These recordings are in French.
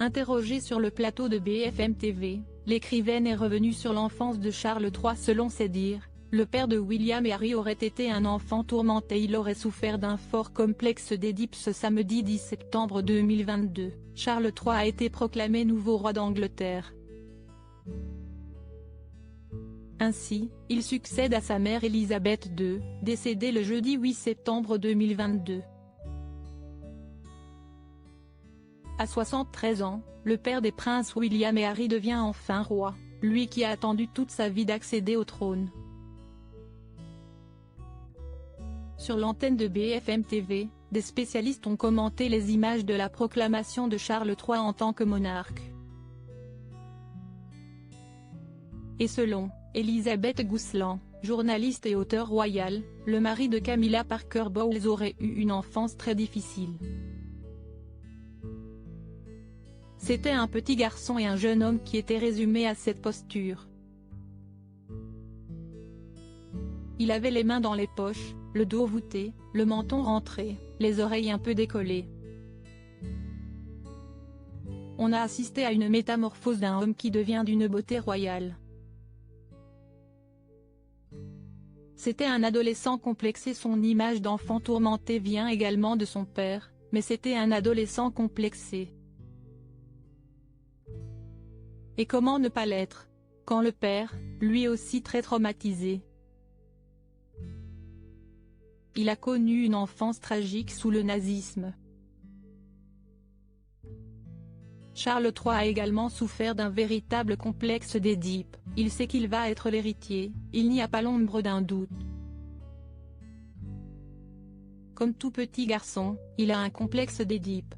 Interrogée sur le plateau de BFM TV, l'écrivaine est revenue sur l'enfance de Charles III. Selon ses dires, le père de William et Harry aurait été un enfant tourmenté. Il aurait souffert d'un fort complexe d'Édipe. Ce samedi 10 septembre 2022, Charles III a été proclamé nouveau roi d'Angleterre. Ainsi, il succède à sa mère Élisabeth II, décédée le jeudi 8 septembre 2022. À 73 ans, le père des princes William et Harry devient enfin roi, lui qui a attendu toute sa vie d'accéder au trône. Sur l'antenne de BFM TV, des spécialistes ont commenté les images de la proclamation de Charles III en tant que monarque. Et selon Elisabeth Gousseland, journaliste et auteur royal, le mari de Camilla Parker Bowles aurait eu une enfance très difficile. C'était un petit garçon et un jeune homme qui étaient résumés à cette posture. Il avait les mains dans les poches, le dos voûté, le menton rentré, les oreilles un peu décollées. On a assisté à une métamorphose d'un homme qui devient d'une beauté royale. C'était un adolescent complexé. Son image d'enfant tourmenté vient également de son père, mais c'était un adolescent complexé. Et comment ne pas l'être, quand le père, lui aussi très traumatisé. Il a connu une enfance tragique sous le nazisme. Charles III a également souffert d'un véritable complexe d'Édipe. Il sait qu'il va être l'héritier, il n'y a pas l'ombre d'un doute. Comme tout petit garçon, il a un complexe d'Édipe.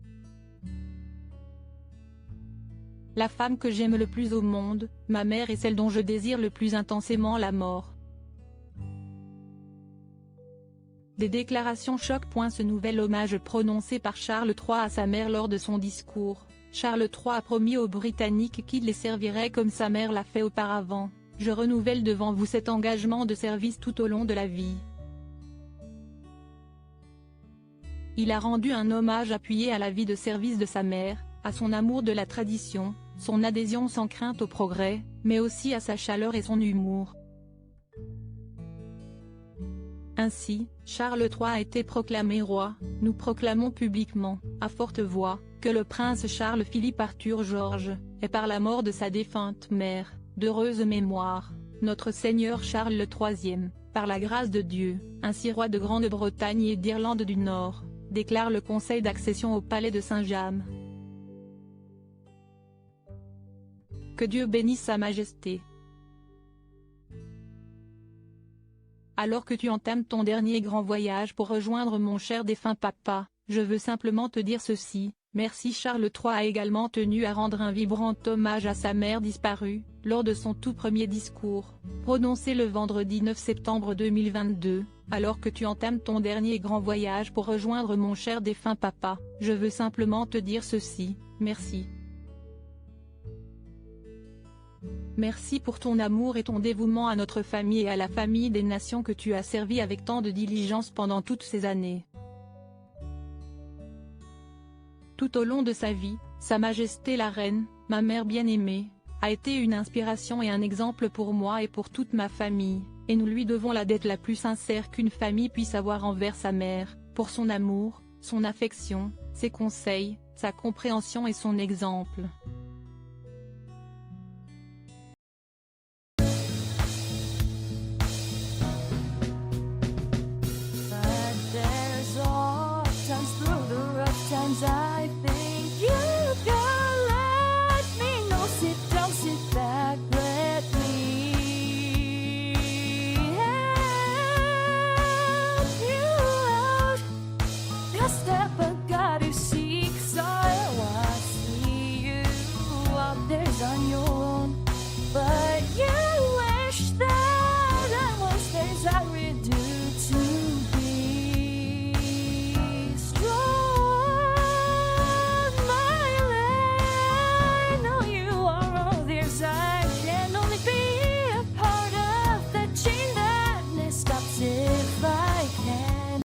La femme que j'aime le plus au monde, ma mère, est celle dont je désire le plus intensément la mort. Des déclarations choc. Ce nouvel hommage prononcé par Charles III à sa mère lors de son discours. Charles III a promis aux Britanniques qu'il les servirait comme sa mère l'a fait auparavant. Je renouvelle devant vous cet engagement de service tout au long de la vie. Il a rendu un hommage appuyé à la vie de service de sa mère, à son amour de la tradition, son adhésion sans crainte au progrès, mais aussi à sa chaleur et son humour. Ainsi, Charles III a été proclamé roi. Nous proclamons publiquement, à forte voix, que le prince Charles-Philippe Arthur George, est par la mort de sa défunte mère, d'heureuse mémoire, notre Seigneur Charles le III, par la grâce de Dieu, ainsi roi de Grande-Bretagne et d'Irlande du Nord, déclare le conseil d'accession au palais de Saint-James. Que Dieu bénisse Sa Majesté. Alors que tu entames ton dernier grand voyage pour rejoindre mon cher défunt papa, je veux simplement te dire ceci, merci. Charles III a également tenu à rendre un vibrant hommage à sa mère disparue, lors de son tout premier discours, prononcé le vendredi 9 septembre 2022, alors que tu entames ton dernier grand voyage pour rejoindre mon cher défunt papa, je veux simplement te dire ceci, merci. Merci pour ton amour et ton dévouement à notre famille et à la famille des nations que tu as servi avec tant de diligence pendant toutes ces années. Tout au long de sa vie, Sa Majesté la Reine, ma mère bien-aimée, a été une inspiration et un exemple pour moi et pour toute ma famille, et nous lui devons la dette la plus sincère qu'une famille puisse avoir envers sa mère, pour son amour, son affection, ses conseils, sa compréhension et son exemple.